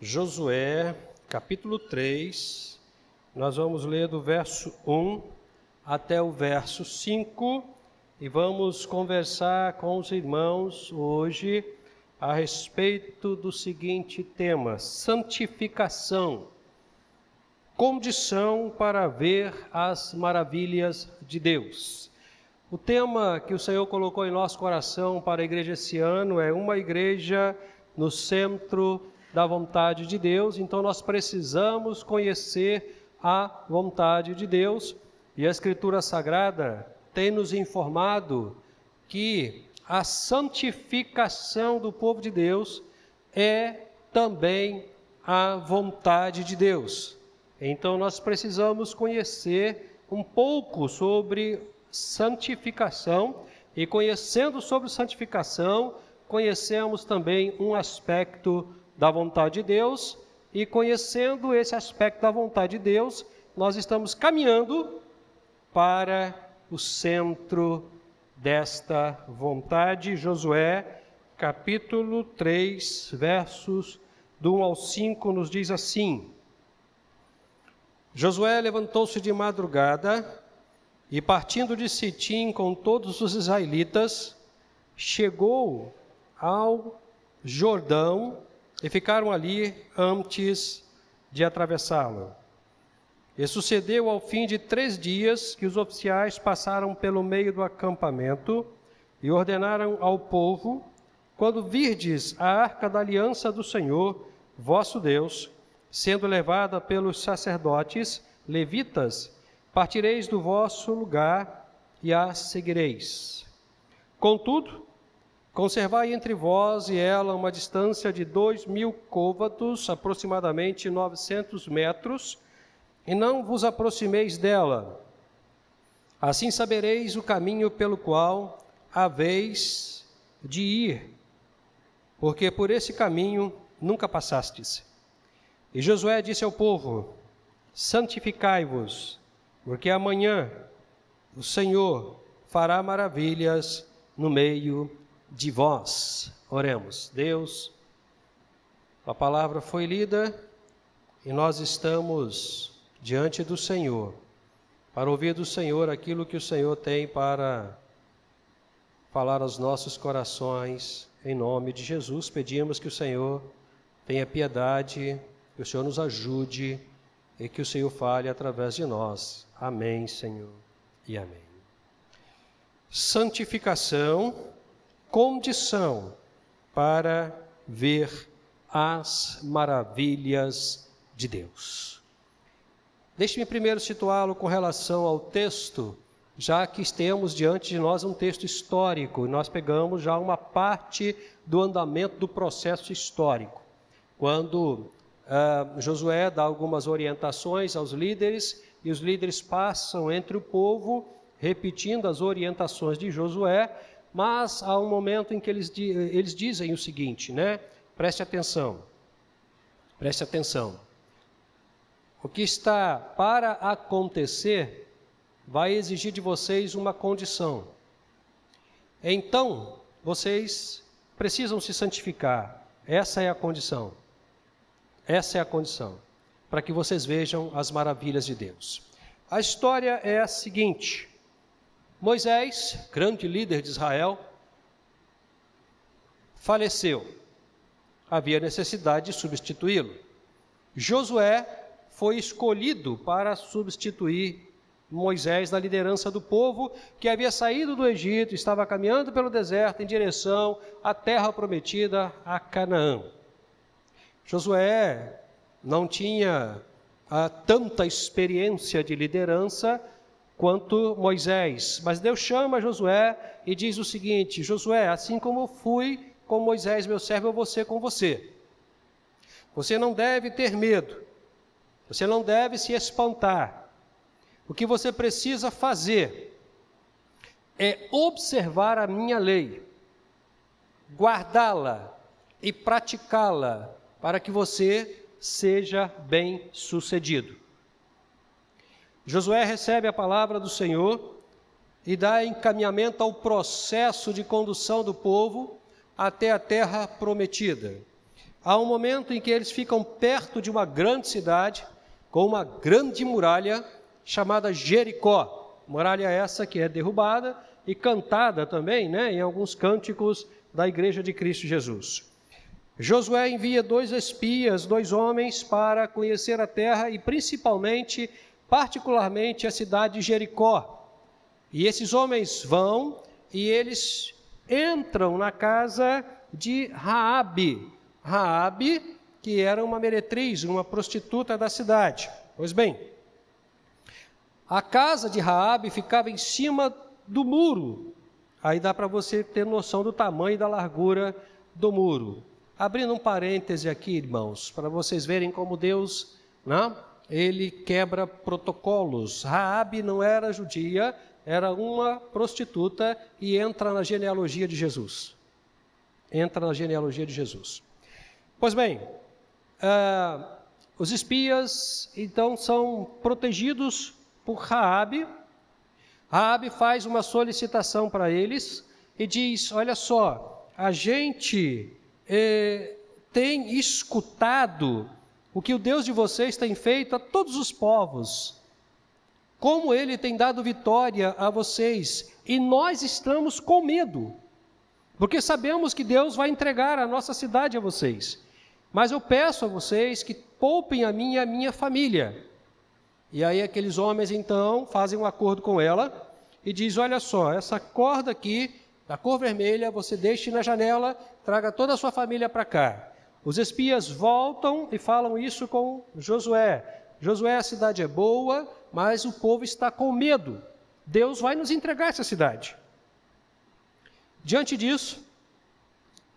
Josué, capítulo 3, nós vamos ler do verso 1 até o verso 5 e vamos conversar com os irmãos hoje a respeito do seguinte tema: santificação, condição para ver as maravilhas de Deus. O tema que o Senhor colocou em nosso coração para a igreja esse ano é uma igreja no centro da vontade de Deus. Então nós precisamos conhecer a vontade de Deus, e a Escritura Sagrada tem nos informado que a santificação do povo de Deus é também a vontade de Deus. Então nós precisamos conhecer um pouco sobre santificação, e conhecendo sobre santificação, conhecemos também um aspecto da vontade de Deus, e conhecendo esse aspecto da vontade de Deus, nós estamos caminhando para o centro desta vontade. Josué, capítulo 3, versos do 1 ao 5, nos diz assim: Josué levantou-se de madrugada e, partindo de Sitim com todos os israelitas, chegou ao Jordão e ficaram ali antes de atravessá-lo. E sucedeu ao fim de 3 dias que os oficiais passaram pelo meio do acampamento e ordenaram ao povo: quando virdes a arca da aliança do Senhor, vosso Deus, sendo levada pelos sacerdotes levitas, partireis do vosso lugar e a seguireis. Contudo, conservai entre vós e ela uma distância de 2.000 côvados, aproximadamente 900 metros, e não vos aproximeis dela. Assim sabereis o caminho pelo qual haveis de ir, porque por esse caminho nunca passastes. E Josué disse ao povo: santificai-vos, porque amanhã o Senhor fará maravilhas no meio de vós. Oremos. Deus, a palavra foi lida e nós estamos diante do Senhor para ouvir do Senhor aquilo que o Senhor tem para falar aos nossos corações. Em nome de Jesus, pedimos que o Senhor tenha piedade, que o Senhor nos ajude e que o Senhor fale através de nós. Amém, Senhor, e amém. Santificação, condição para ver as maravilhas de Deus. Deixe-me primeiro situá-lo com relação ao texto, já que temos diante de nós um texto histórico, e nós pegamos já uma parte do andamento do processo histórico. Quando Josué dá algumas orientações aos líderes, e os líderes passam entre o povo, repetindo as orientações de Josué, mas há um momento em que eles dizem o seguinte, né? Preste atenção. O que está para acontecer vai exigir de vocês uma condição. Então, vocês precisam se santificar. Essa é a condição. Para que vocês vejam as maravilhas de Deus. A história é a seguinte: Moisés, grande líder de Israel, faleceu. Havia necessidade de substituí-lo. Josué foi escolhido para substituir Moisés na liderança do povo que havia saído do Egito, estava caminhando pelo deserto em direção à terra prometida, a Canaã. Josué não tinha tanta experiência de liderança quanto Moisés, mas Deus chama Josué e diz o seguinte: Josué, assim como eu fui com Moisés, meu servo, eu vou ser com você. Você não deve ter medo, você não deve se espantar. O que você precisa fazer é observar a minha lei, guardá-la e praticá-la, para que você seja bem-sucedido. Josué recebe a palavra do Senhor e dá encaminhamento ao processo de condução do povo até a terra prometida. há um momento em que eles ficam perto de uma grande cidade, com uma grande muralha chamada Jericó. Muralha essa que é derrubada e cantada também, em alguns cânticos da Igreja de Cristo Jesus. Josué envia 2 espias, 2 homens, para conhecer a terra e particularmente a cidade de Jericó. E esses homens vão e eles entram na casa de Raabe. Raabe, que era uma meretriz, uma prostituta da cidade. Pois bem, a casa de Raabe ficava em cima do muro. Aí dá para você ter noção do tamanho e da largura do muro. Abrindo um parêntese aqui, irmãos, para vocês verem como Deus, ele quebra protocolos. Raabe não era judia, era uma prostituta e entra na genealogia de Jesus. Entra na genealogia de Jesus. Pois bem, os espias, então, são protegidos por Raabe. Raabe faz uma solicitação para eles e diz: olha só, a gente tem escutado o que o Deus de vocês tem feito a todos os povos, como Ele tem dado vitória a vocês, e nós estamos com medo, porque sabemos que Deus vai entregar a nossa cidade a vocês. Mas eu peço a vocês que poupem a mim e a minha família. E aí aqueles homens então fazem um acordo com ela e diz: olha só, essa corda aqui, da cor vermelha, você deixe na janela, traga toda a sua família para cá. Os espias voltam e falam isso com Josué. Josué, a cidade é boa, mas o povo está com medo. Deus vai nos entregar essa cidade. Diante disso,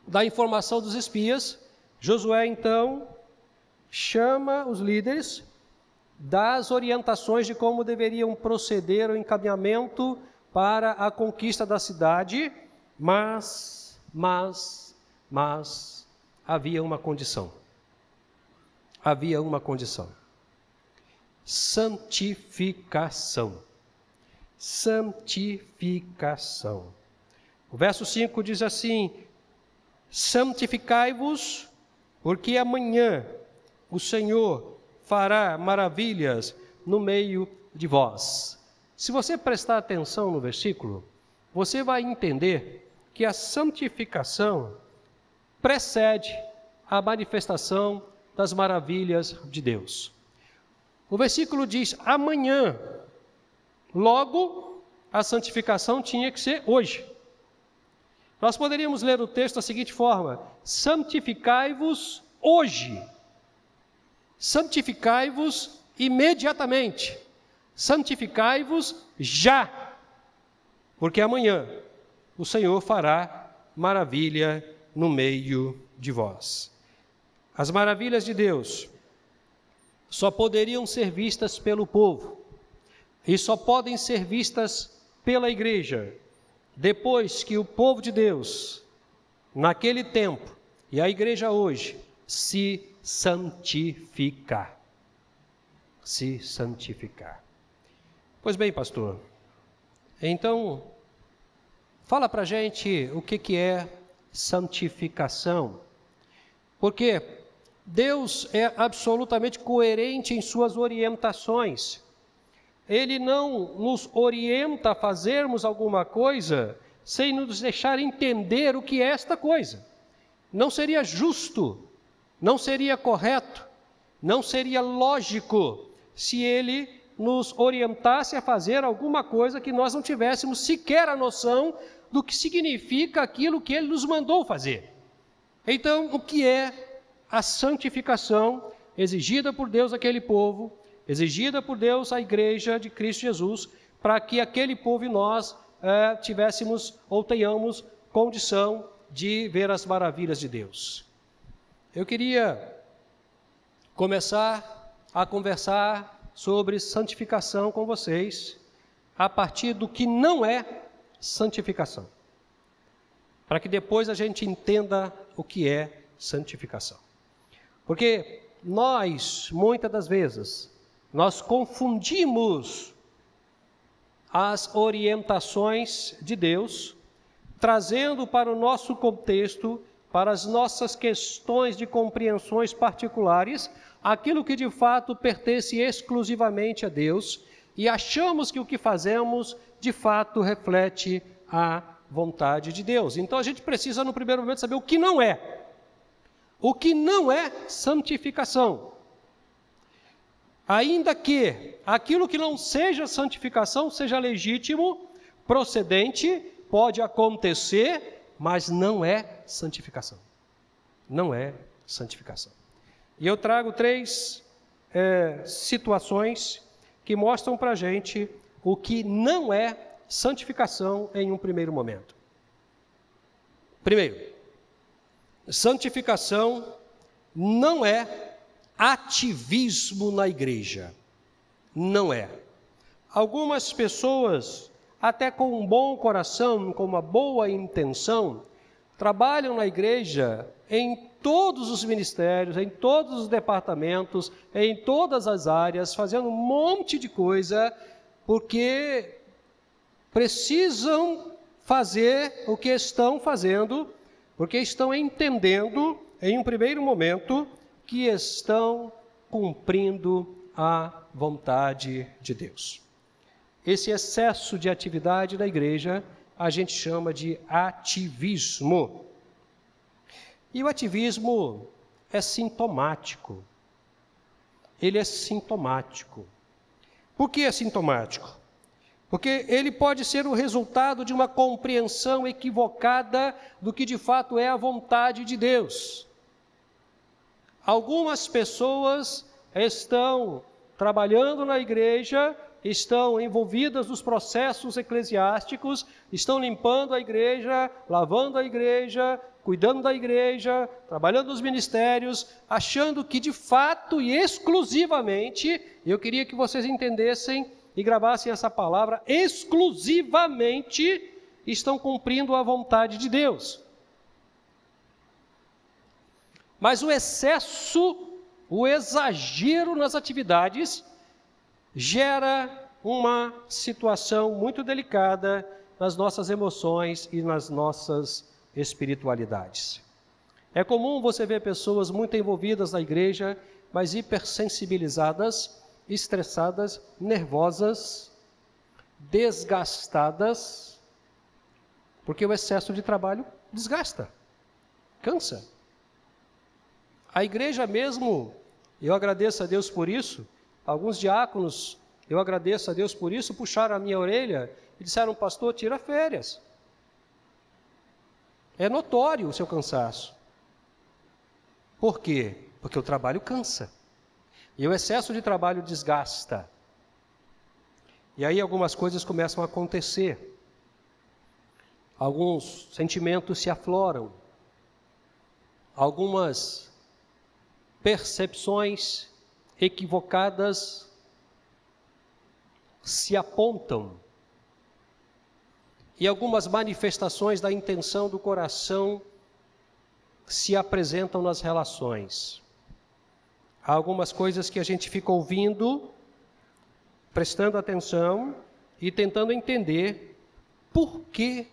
da informação dos espias, Josué então chama os líderes, dá as orientações de como deveriam proceder o encaminhamento para a conquista da cidade, mas havia uma condição. Havia uma condição. Santificação. Santificação. O verso 5 diz assim: santificai-vos, porque amanhã o Senhor fará maravilhas no meio de vós. Se você prestar atenção no versículo, você vai entender que a santificação precede a manifestação das maravilhas de Deus. O versículo diz amanhã, logo a santificação tinha que ser hoje. Nós poderíamos ler o texto da seguinte forma: santificai-vos hoje, santificai-vos imediatamente, santificai-vos já, porque amanhã o Senhor fará maravilha no meio de vós. As maravilhas de Deus só poderiam ser vistas pelo povo e só podem ser vistas pela igreja depois que o povo de Deus, naquele tempo, e a igreja hoje, se santificar. Se santificar. Pois bem, pastor, então, fala para a gente o que é santificação, porque Deus é absolutamente coerente em suas orientações. Ele não nos orienta a fazermos alguma coisa sem nos deixar entender o que é esta coisa. Não seria justo, não seria correto, não seria lógico se Ele nos orientasse a fazer alguma coisa que nós não tivéssemos sequer a noção do que significa aquilo que Ele nos mandou fazer. Então, o que é a santificação exigida por Deus àquele povo, exigida por Deus à igreja de Cristo Jesus, para que aquele povo e nós tivéssemos ou tenhamos condição de ver as maravilhas de Deus? Eu queria começar a conversar sobre santificação com vocês, a partir do que não é santificação, para que depois a gente entenda o que é santificação. Porque nós, muitas das vezes, nós confundimos as orientações de Deus, trazendo para o nosso contexto para as nossas questões de compreensões particulares, aquilo que de fato pertence exclusivamente a Deus, e achamos que o que fazemos de fato reflete a vontade de Deus. Então a gente precisa no primeiro momento saber o que não é. O que não é santificação. Ainda que aquilo que não seja santificação seja legítimo, procedente, pode acontecer, mas não é santificação. Não é santificação. E eu trago 3 situações que mostram para a gente o que não é santificação em um primeiro momento. Primeiro, santificação não é ativismo na igreja. Não é. Algumas pessoas, até com um bom coração, com uma boa intenção, trabalham na igreja em todos os ministérios, em todos os departamentos, em todas as áreas, fazendo um monte de coisa, porque precisam fazer o que estão fazendo, porque estão entendendo, em um primeiro momento, que estão cumprindo a vontade de Deus. Esse excesso de atividade na igreja, a gente chama de ativismo. E o ativismo é sintomático. Ele é sintomático. Por que é sintomático? Porque ele pode ser o resultado de uma compreensão equivocada do que de fato é a vontade de Deus. Algumas pessoas estão trabalhando na igreja, estão envolvidas nos processos eclesiásticos, estão limpando a igreja, lavando a igreja, cuidando da igreja, trabalhando nos ministérios, achando que de fato e exclusivamente, eu queria que vocês entendessem e gravassem essa palavra, exclusivamente estão cumprindo a vontade de Deus. Mas o excesso, o exagero nas atividades gera uma situação muito delicada nas nossas emoções e nas nossas espiritualidades. É comum você ver pessoas muito envolvidas na igreja, mas hipersensibilizadas, estressadas, nervosas, desgastadas, porque o excesso de trabalho desgasta, cansa. A igreja mesmo, eu agradeço a Deus por isso, alguns diáconos, eu agradeço a Deus por isso, puxaram a minha orelha e disseram: pastor, tira férias. É notório o seu cansaço. Por quê? Porque o trabalho cansa. E o excesso de trabalho desgasta. E aí algumas coisas começam a acontecer. Alguns sentimentos se afloram. Algumas percepções equivocadas se apontam. E algumas manifestações da intenção do coração se apresentam nas relações. Há algumas coisas que a gente fica ouvindo, prestando atenção e tentando entender por que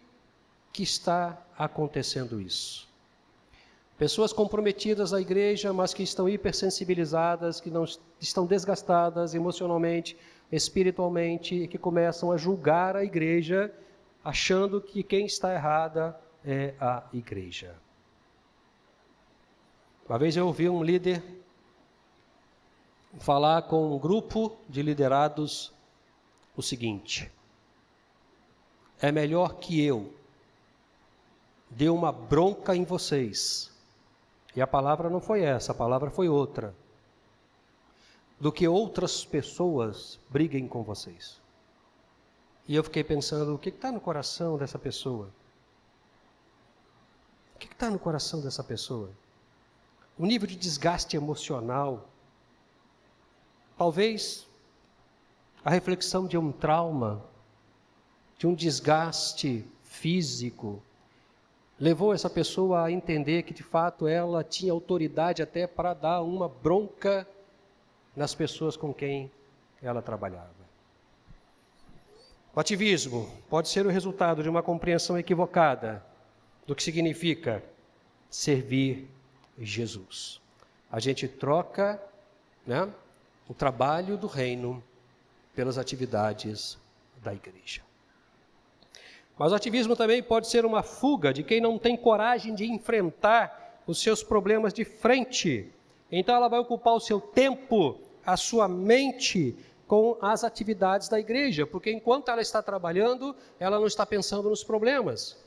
está acontecendo isso. Pessoas comprometidas à igreja, mas que estão hipersensibilizadas, que não estão desgastadas emocionalmente, espiritualmente, e que começam a julgar a igreja, achando que quem está errada é a igreja. Uma vez eu ouvi um líder falar com um grupo de liderados o seguinte: é melhor que eu dê uma bronca em vocês, e a palavra não foi essa, a palavra foi outra, do que outras pessoas briguem com vocês. E eu fiquei pensando, o que está no coração dessa pessoa? O que está no coração dessa pessoa? O nível de desgaste emocional, talvez a reflexão de um trauma, de um desgaste físico, levou essa pessoa a entender que de fato ela tinha autoridade até para dar uma bronca nas pessoas com quem ela trabalhava. O ativismo pode ser o resultado de uma compreensão equivocada do que significa servir Jesus. A gente troca, né, o trabalho do reino pelas atividades da igreja. Mas o ativismo também pode ser uma fuga de quem não tem coragem de enfrentar os seus problemas de frente. Então ela vai ocupar o seu tempo, a sua mente com as atividades da igreja, porque enquanto ela está trabalhando, ela não está pensando nos problemas.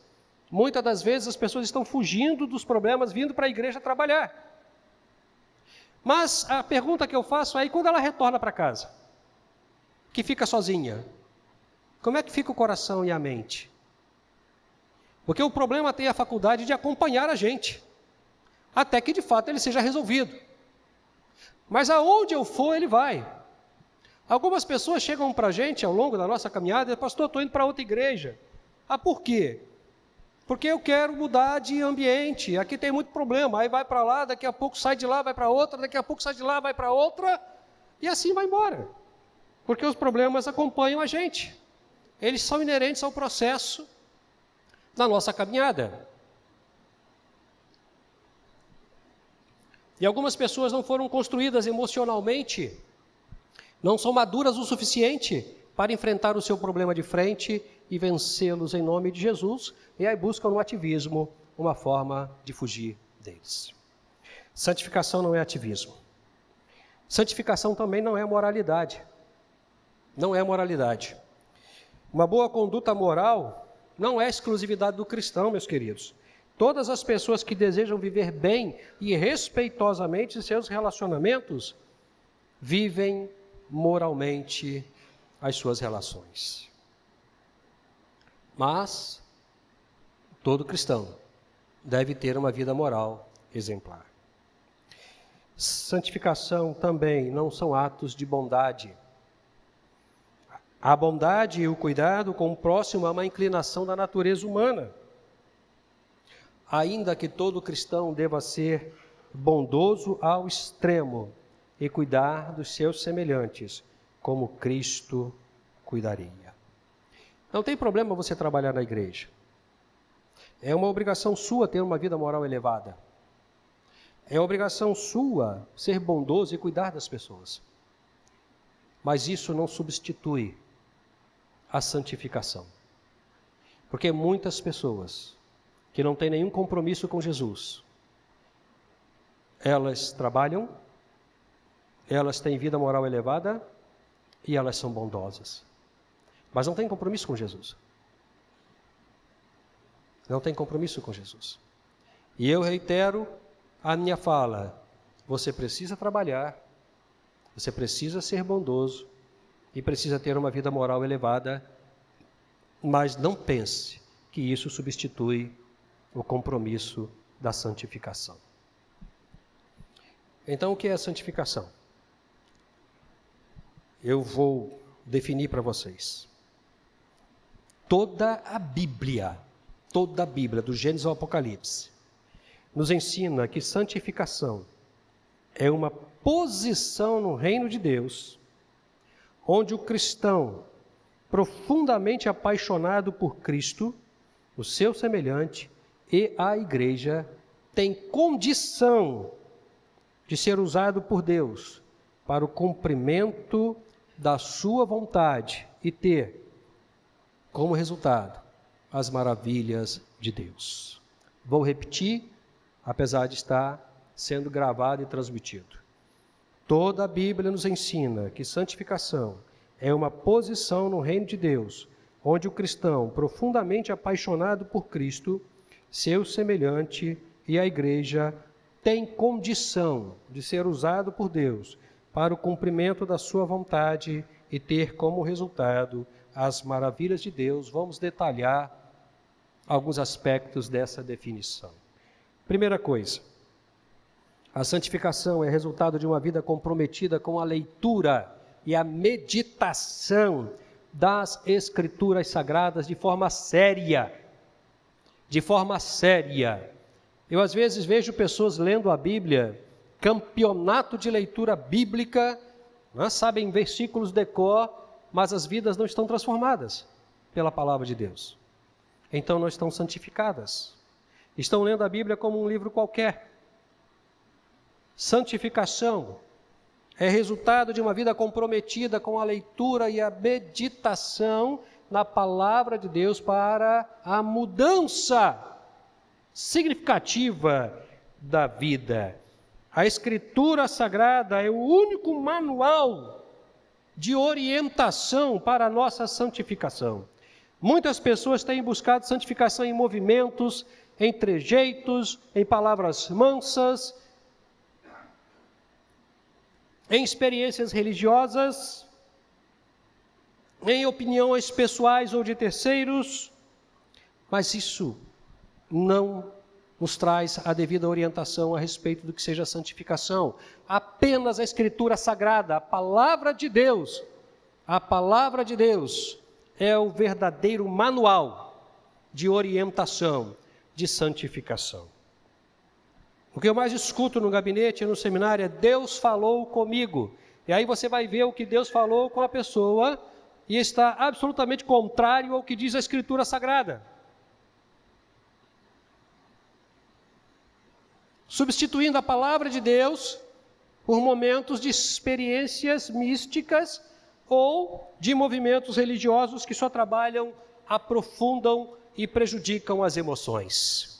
Muitas das vezes as pessoas estão fugindo dos problemas, vindo para a igreja trabalhar. Mas a pergunta que eu faço é, e quando ela retorna para casa, que fica sozinha, como é que fica o coração e a mente? Porque o problema tem a faculdade de acompanhar a gente, até que de fato ele seja resolvido. Mas aonde eu for, ele vai. Algumas pessoas chegam para a gente ao longo da nossa caminhada e dizem, pastor, estou indo para outra igreja. Ah, por quê? Porque eu quero mudar de ambiente, aqui tem muito problema, aí vai para lá, daqui a pouco sai de lá, vai para outra, daqui a pouco sai de lá, vai para outra, e assim vai embora. Porque os problemas acompanham a gente, eles são inerentes ao processo da nossa caminhada. E algumas pessoas não foram construídas emocionalmente, não são maduras o suficiente para enfrentar o seu problema de frente e vencê-los em nome de Jesus, e aí buscam no ativismo uma forma de fugir deles. Santificação não é ativismo. Santificação também não é moralidade. Não é moralidade. Uma boa conduta moral não é exclusividade do cristão, meus queridos. Todas as pessoas que desejam viver bem e respeitosamente seus relacionamentos, vivem moralmente as suas relações. Mas todo cristão deve ter uma vida moral exemplar. Santificação também não são atos de bondade. A bondade e o cuidado com o próximo é uma inclinação da natureza humana. Ainda que todo cristão deva ser bondoso ao extremo e cuidar dos seus semelhantes, como Cristo cuidaria. Não tem problema você trabalhar na igreja. É uma obrigação sua ter uma vida moral elevada. É obrigação sua ser bondoso e cuidar das pessoas. Mas isso não substitui a santificação. Porque muitas pessoas que não têm nenhum compromisso com Jesus, elas trabalham, elas têm vida moral elevada e elas são bondosas. Mas não tem compromisso com Jesus. Não tem compromisso com Jesus. E eu reitero a minha fala, você precisa trabalhar, você precisa ser bondoso e precisa ter uma vida moral elevada, mas não pense que isso substitui o compromisso da santificação. Então, o que é a santificação? Eu vou definir para vocês. Toda a Bíblia, do Gênesis ao Apocalipse, nos ensina que santificação é uma posição no reino de Deus, onde o cristão, profundamente apaixonado por Cristo, o seu semelhante e a igreja, tem condição de ser usado por Deus para o cumprimento da sua vontade e ter como resultado as maravilhas de Deus. Vou repetir, apesar de estar sendo gravado e transmitido. Toda a Bíblia nos ensina que santificação é uma posição no reino de Deus, onde o cristão, profundamente apaixonado por Cristo, seu semelhante e a igreja, tem condição de ser usado por Deus para o cumprimento da sua vontade e ter como resultado as maravilhas de Deus. Vamos detalhar alguns aspectos dessa definição. Primeira coisa, a santificação é resultado de uma vida comprometida com a leitura e a meditação das Escrituras Sagradas de forma séria. De forma séria. Eu às vezes vejo pessoas lendo a Bíblia, campeonato de leitura bíblica, sabem versículos de cor, mas as vidas não estão transformadas pela palavra de Deus. Então não estão santificadas. estão lendo a Bíblia como um livro qualquer. Santificação é resultado de uma vida comprometida com a leitura e a meditação na palavra de Deus para a mudança significativa da vida. A Escritura Sagrada é o único manual de orientação para a nossa santificação. Muitas pessoas têm buscado santificação em movimentos, em trejeitos, em palavras mansas, em experiências religiosas, em opiniões pessoais ou de terceiros, mas isso não nos traz a devida orientação a respeito do que seja santificação. Apenas a Escritura Sagrada, a palavra de Deus é o verdadeiro manual de orientação, de santificação. O que eu mais escuto no gabinete e no seminário é: Deus falou comigo. E aí você vai ver o que Deus falou com a pessoa e está absolutamente contrário ao que diz a Escritura Sagrada. Substituindo a palavra de Deus por momentos de experiências místicas ou de movimentos religiosos que só trabalham, aprofundam e prejudicam as emoções.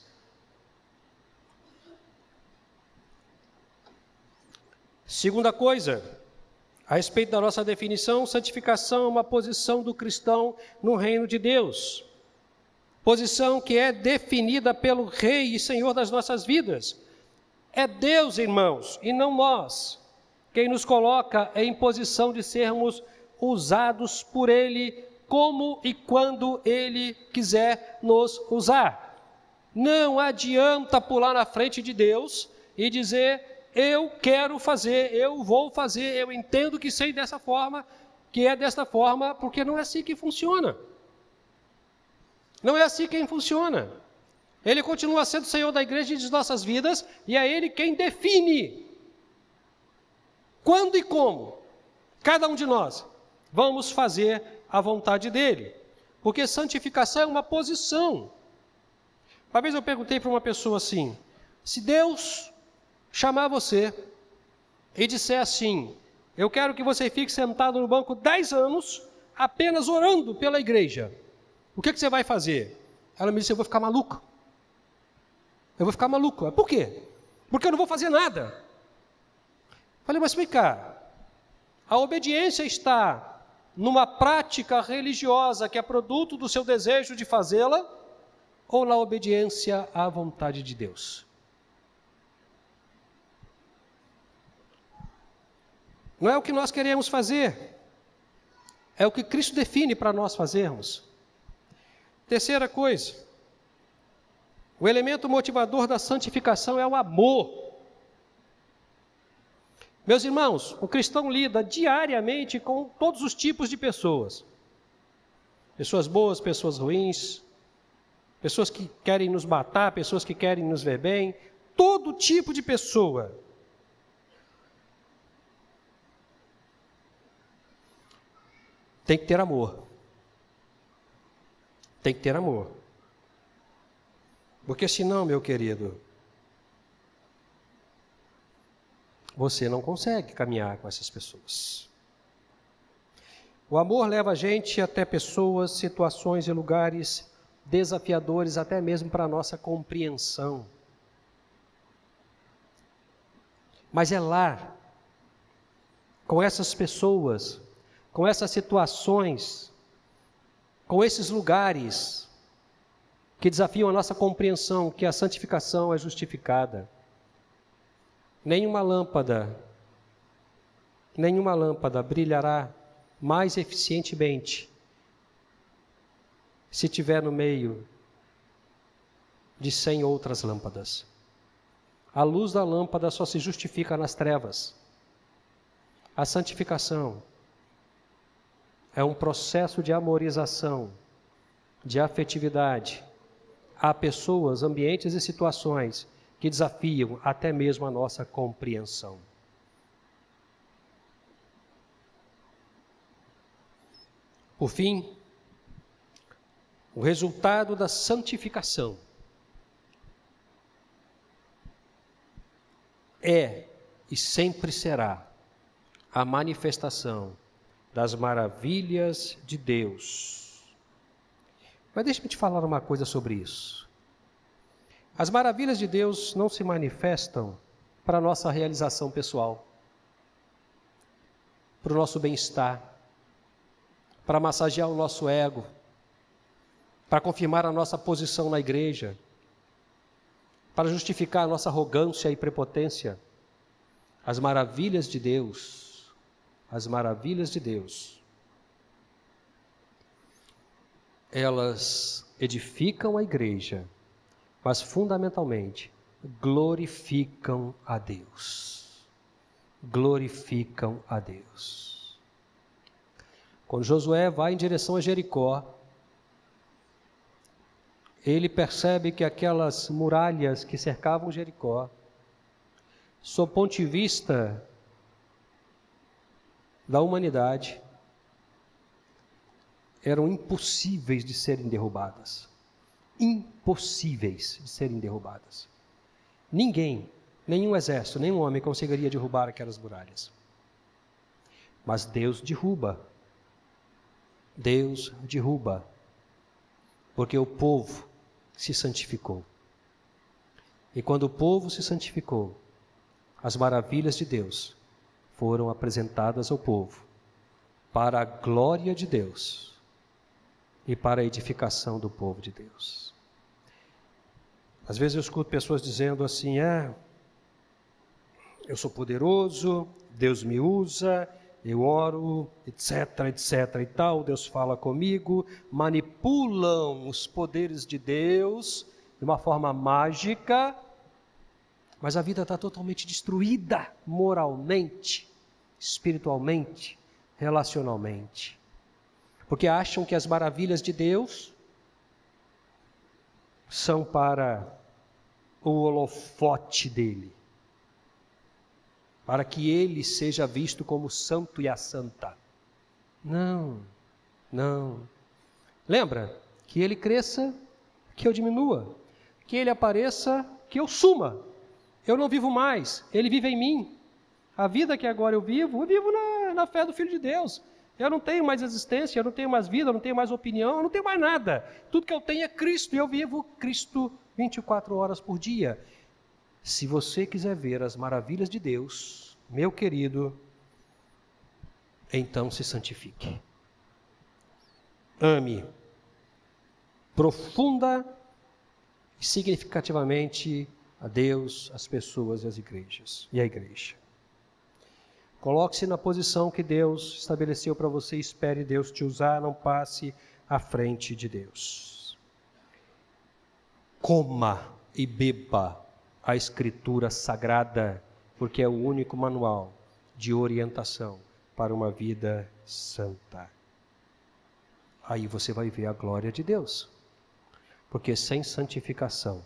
Segunda coisa, a respeito da nossa definição, santificação é uma posição do cristão no reino de Deus. Posição que é definida pelo Rei e Senhor das nossas vidas. É Deus, irmãos, e não nós, quem nos coloca em posição de sermos usados por Ele como e quando Ele quiser nos usar. Não adianta pular na frente de Deus e dizer: eu quero fazer, eu vou fazer, eu entendo que sei dessa forma, que é desta forma, porque não é assim que funciona. Não é assim que funciona. Ele continua sendo o Senhor da igreja e de nossas vidas, e é Ele quem define quando e como cada um de nós vamos fazer a vontade dEle. Porque santificação é uma posição. Uma vez eu perguntei para uma pessoa assim: se Deus chamar você e disser assim: eu quero que você fique sentado no banco 10 anos, apenas orando pela igreja, o que você vai fazer? Ela me disse: eu vou ficar maluca. Eu vou ficar maluco. Por quê? Porque eu não vou fazer nada. Falei: mas vem cá, a obediência está numa prática religiosa que é produto do seu desejo de fazê-la, ou na obediência à vontade de Deus? Não é o que nós queremos fazer, é o que Cristo define para nós fazermos. Terceira coisa, o elemento motivador da santificação é o amor. Meus irmãos, o cristão lida diariamente com todos os tipos de pessoas. Pessoas boas, pessoas ruins, pessoas que querem nos matar, pessoas que querem nos ver bem, todo tipo de pessoa. Tem que ter amor. Tem que ter amor. Porque senão, meu querido, você não consegue caminhar com essas pessoas. O amor leva a gente até pessoas, situações e lugares desafiadores, até mesmo para a nossa compreensão. Mas é lá, com essas pessoas, com essas situações, com esses lugares que desafiam a nossa compreensão, que a santificação é justificada. Nenhuma lâmpada brilhará mais eficientemente se tiver no meio de 100 outras lâmpadas. A luz da lâmpada só se justifica nas trevas. A santificação é um processo de amorização, de afetividade a pessoas, ambientes e situações que desafiam até mesmo a nossa compreensão. Por fim, o resultado da santificação é e sempre será a manifestação das maravilhas de Deus. Mas deixa-me te falar uma coisa sobre isso. As maravilhas de Deus não se manifestam para a nossa realização pessoal, para o nosso bem-estar, para massagear o nosso ego, para confirmar a nossa posição na igreja, para justificar a nossa arrogância e prepotência. As maravilhas de Deus, elas edificam a igreja, mas fundamentalmente glorificam a Deus. Glorificam a Deus. Quando Josué vai em direção a Jericó, ele percebe que aquelas muralhas que cercavam Jericó, sob ponto de vista da humanidade, eram impossíveis de serem derrubadas. Impossíveis de serem derrubadas. Ninguém, nenhum exército, nenhum homem conseguiria derrubar aquelas muralhas. Mas Deus derruba. Deus derruba. Porque o povo se santificou. E quando o povo se santificou, as maravilhas de Deus foram apresentadas ao povo para a glória de Deus e para a edificação do povo de Deus. Às vezes eu escuto pessoas dizendo assim, eu sou poderoso, Deus me usa, eu oro, etc, etc e tal, Deus fala comigo, manipulam os poderes de Deus de uma forma mágica, mas a vida está totalmente destruída, moralmente, espiritualmente, relacionalmente. Porque acham que as maravilhas de Deus são para o holofote dele, para que ele seja visto como santo e a santa. Não, não. Lembra? Que ele cresça, que eu diminua. Que ele apareça, que eu suma. Eu não vivo mais, ele vive em mim. A vida que agora eu vivo na fé do Filho de Deus. Eu não tenho mais existência, eu não tenho mais vida, eu não tenho mais opinião, eu não tenho mais nada. Tudo que eu tenho é Cristo, e eu vivo Cristo 24 horas por dia. Se você quiser ver as maravilhas de Deus, meu querido, então se santifique. Ame profunda e significativamente a Deus, as pessoas e as igrejas, e a igreja. Coloque-se na posição que Deus estabeleceu para você, espere Deus te usar, não passe à frente de Deus. Coma e beba a Escritura Sagrada, porque é o único manual de orientação para uma vida santa. Aí você vai ver a glória de Deus, porque sem santificação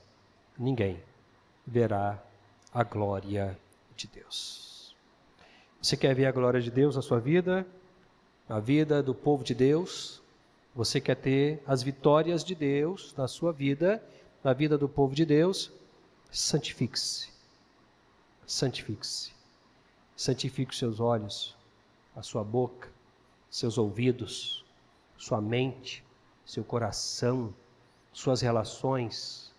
ninguém verá a glória de Deus. Você quer ver a glória de Deus na sua vida, na vida do povo de Deus? Você quer ter as vitórias de Deus na sua vida, na vida do povo de Deus? Santifique-se. Santifique-se. Santifique os seus olhos, a sua boca, seus ouvidos, sua mente, seu coração, suas relações,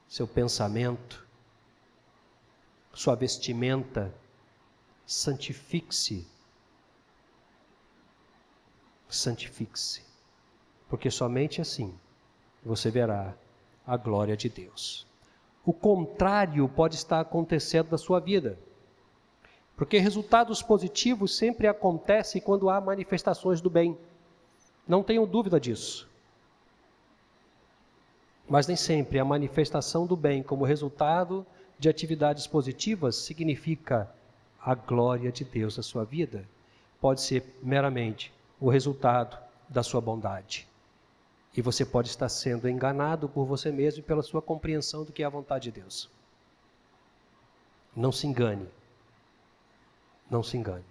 seu pensamento, sua vestimenta. Santifique-se. Santifique-se. Porque somente assim você verá a glória de Deus. O contrário pode estar acontecendo na sua vida. Porque resultados positivos sempre acontecem quando há manifestações do bem. Não tenho dúvida disso. Mas nem sempre a manifestação do bem como resultado de atividades positivas significa a glória de Deus na sua vida. Pode ser meramente o resultado da sua bondade. E você pode estar sendo enganado por você mesmo e pela sua compreensão do que é a vontade de Deus. Não se engane. Não se engane.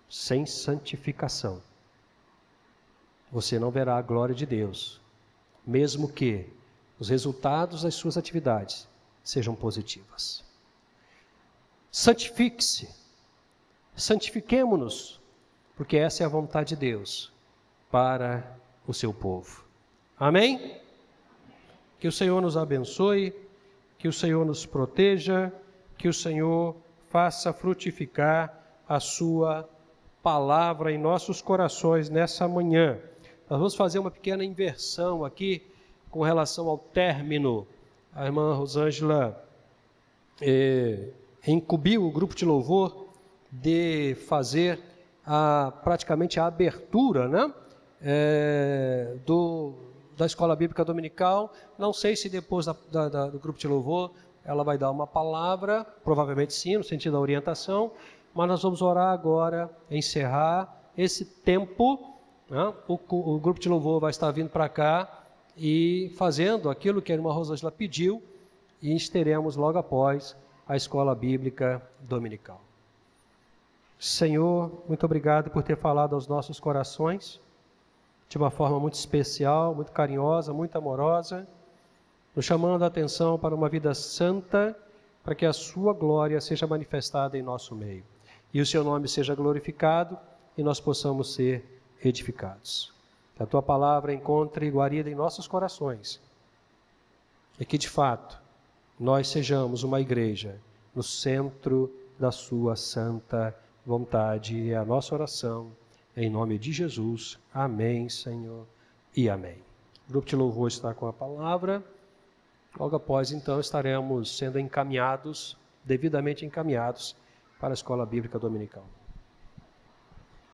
Sem santificação, você não verá a glória de Deus, mesmo que os resultados das suas atividades sejam positivas. Santifique-se, santifiquemo-nos, porque essa é a vontade de Deus para o seu povo. Amém? Que o Senhor nos abençoe, que o Senhor nos proteja, que o Senhor faça frutificar a sua palavra em nossos corações nessa manhã. Nós vamos fazer uma pequena inversão aqui com relação ao término. A irmã Rosângela incumbiu o grupo de louvor de fazer praticamente a abertura, né? Da Escola Bíblica Dominical. Não sei se depois do grupo de louvor ela vai dar uma palavra, provavelmente sim, no sentido da orientação, mas nós vamos orar agora, encerrar esse tempo, né? O grupo de louvor vai estar vindo para cá e fazendo aquilo que a irmã Rosângela pediu, e teremos logo após a Escola Bíblica Dominical. Senhor, muito obrigado por ter falado aos nossos corações, de uma forma muito especial, muito carinhosa, muito amorosa, nos chamando a atenção para uma vida santa, para que a sua glória seja manifestada em nosso meio. E o seu nome seja glorificado e nós possamos ser edificados. Que a tua palavra encontre guarida em nossos corações. E que, de fato, nós sejamos uma igreja no centro da sua santa vontade. É a nossa oração. Em nome de Jesus. Amém, Senhor, e amém. O grupo de louvor está com a palavra. Logo após, então, estaremos sendo encaminhados, devidamente encaminhados, para a Escola Bíblica Dominical.